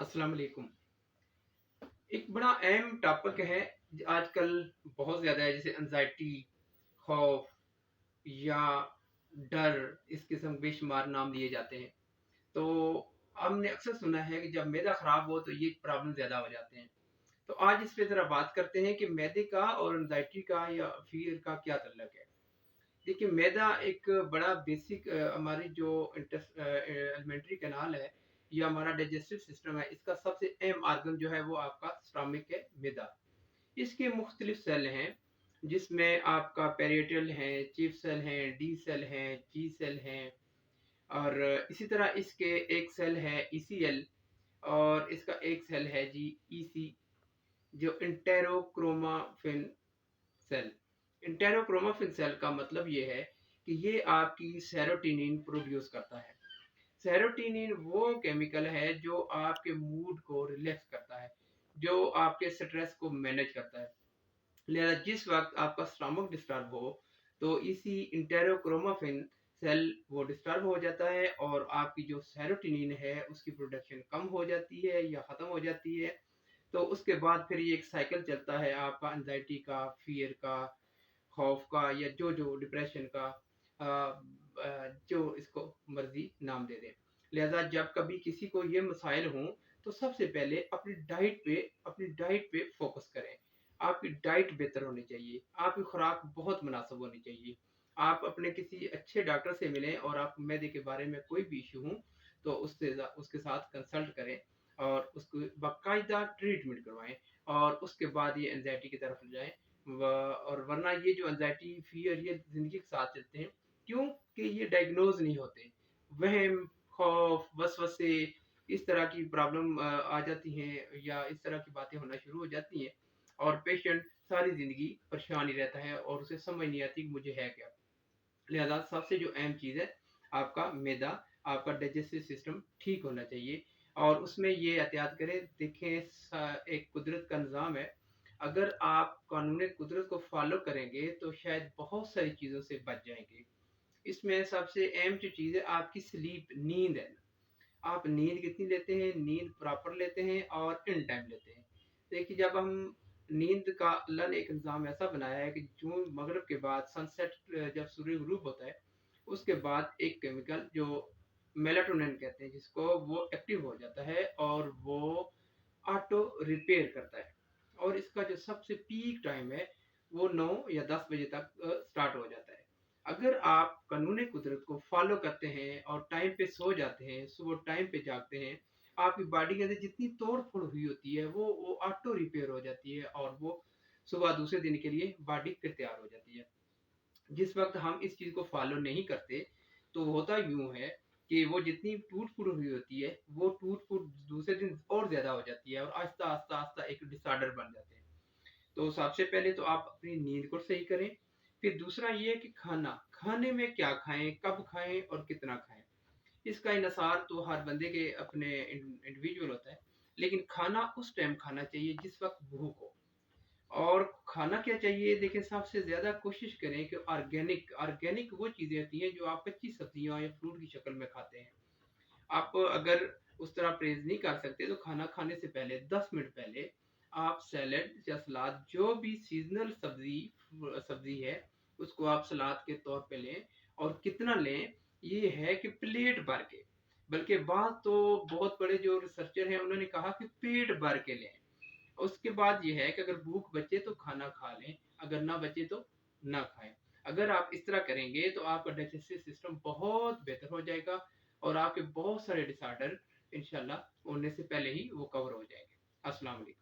अस्सलाम वालेकुम। एक बड़ा अहम टॉपिक है आजकल बहुत ज़्यादा है, जैसे एंजाइटी, खौफ या डर, इस किस्म के बेशुमार नाम दिए जाते हैं। तो हमने अक्सर सुना है कि जब मैदा ख़राब हो तो ये प्रॉब्लम ज़्यादा हो जाते हैं। तो आज इस पे ज़रा बात करते हैं कि मैदे का और एंजाइटी का या फ़ियर का क्या ताल्लुक है। देखिए, मैदा एक बड़ा बेसिक हमारी जो एलिमेंट्री कैनाल है या हमारा डाइजेस्टिव सिस्टम है, इसका सबसे अहम आर्गन जो है वो आपका स्टमक है, मैदा। इसके मुख्तलिफ सेल हैं, जिसमें आपका पेरियटल है, चीफ सेल हैं, डी सेल हैं, जी सेल हैं, और इसी तरह इसके एक सेल है ईसीएल, और इसका एक सेल है जी ईसी, जो इंटेरोक्रोमाफिन सेल। इंटेरोक्रोमाफिन सेल का मतलब ये है कि ये आपकी सेरोटोनिन प्रोड्यूस करता है। सेरोटोनिन वो केमिकल है जो आपके मूड को रिलैक्स करता है, जो आपके स्ट्रेस को मैनेज करता है। लिहाजा जिस वक्त आपका स्टमक डिस्टर्ब हो तो इसी इंटेरोक्रोमाफिन सेल वो डिस्टर्ब हो जाता है और आपकी जो सेरोटोनिन है उसकी प्रोडक्शन कम हो जाती है या ख़त्म हो जाती है। तो उसके बाद फिर ये एक साइकिल चलता है आपका एंजाइटी का, फियर का, खौफ का, या जो डिप्रेशन का, जो इसको मर्जी नाम दे दें। लिहाजा जब कभी किसी को ये मसाइल हों तो सबसे पहले अपनी डाइट पे फोकस करें। आपकी डाइट बेहतर होनी चाहिए, आपकी खुराक बहुत मुनासिब होनी चाहिए। आप अपने किसी अच्छे डॉक्टर से मिलें और आपको मैदे के बारे में कोई भी इशू हो तो उसके साथ कंसल्ट करें और उसको बाकायदा ट्रीटमेंट करवाएं, और उसके बाद ये एंजाइटी की तरफ जाएं। और वरना ये जो एंजाइटी, फियर, ये ज़िंदगी के साथ चलते हैं, क्योंकि ये डायग्नोज नहीं होते। वहम, खौफ, वसवसे, इस तरह की प्रॉब्लम आ जाती हैं या इस तरह की बातें होना शुरू हो जाती हैं, और पेशेंट सारी ज़िंदगी परेशान ही रहता है और उसे समझ नहीं आती कि मुझे है क्या। लिहाजा सबसे जो अहम चीज़ है, आपका मैदा, आपका डाइजेस्टिव सिस्टम ठीक होना चाहिए, और उसमें ये एहतियात करें। देखें, एक कुदरत का निज़ाम है, अगर आप कानून कुदरत को फॉलो करेंगे तो शायद बहुत सारी चीज़ों से बच जाएंगे। इसमें सबसे अहम जो चीज़ है आपकी स्लीप, नींद है। आप नींद कितनी लेते हैं, नींद प्रॉपर लेते हैं और इन टाइम लेते हैं। देखिए, जब हम नींद का अल्लाह ने एक निज़ाम ऐसा बनाया है कि जो मगरिब के बाद सनसेट, जब सूर्य गुरूब होता है उसके बाद एक केमिकल जो मेलाटोनिन कहते हैं जिसको, वो एक्टिव हो जाता है और वो ऑटो रिपेयर करता है। और इसका जो सबसे पीक टाइम है वो 9 या 10 बजे तक स्टार्ट हो जाता है। अगर आप कानून कुदरत को फॉलो करते हैं और टाइम पे सो जाते हैं, सुबह टाइम पे जागते हैं, आपकी बॉडी के अंदर जितनी तोड़ फोड़ हुई होती है वो ऑटो रिपेयर हो जाती है, और वो सुबह दूसरे दिन के लिए बॉडी फिर तैयार हो जाती है। जिस वक्त हम इस चीज़ को फॉलो नहीं करते तो होता यूं है कि वो जितनी टूट फूट हुई होती है वो टूट फूट दूसरे दिन और ज़्यादा हो जाती है, और आहिस्ता आहिस्ता आहिस्ता एक डिसऑर्डर बन जाते हैं। तो सबसे पहले तो आप अपनी नींद को सही करें। फिर दूसरा ये है कि खाने में क्या खाएं, कब खाएं और कितना खाएं। इसका इन्हिसार तो हर बंदे के अपने इंडिविजुअल होता है, लेकिन खाना उस टाइम खाना चाहिए जिस वक्त भूख हो। और खाना क्या चाहिए, देखिए, सबसे ज़्यादा कोशिश करें कि ऑर्गेनिक ऑर्गेनिक वो चीज़ें होती हैं जो आप कच्ची सब्जियां या फ्रूट की शक्ल में खाते हैं। आप अगर उस तरह परहेज नहीं कर सकते तो खाना खाने से पहले 10 मिनट पहले आप सैलेड या सलाद, जो भी सीजनल सब्जी सब्जी है, उसको आप सलाद के तौर पे लें। और कितना लें, ये है कि प्लेट भर के, बल्कि बात तो बहुत बड़े जो रिसर्चर हैं उन्होंने कहा कि पेट भर के लें। उसके बाद ये है कि अगर भूख बचे तो खाना खा लें, अगर ना बचे तो ना खाएं। अगर आप इस तरह करेंगे तो आपका डाइजेस्टिव सिस्टम बहुत बेहतर हो जाएगा, और आपके बहुत सारे डिसऑर्डर इंशाल्लाह होने से पहले ही वो कवर हो जाएंगे। अस्सलाम वालेकुम।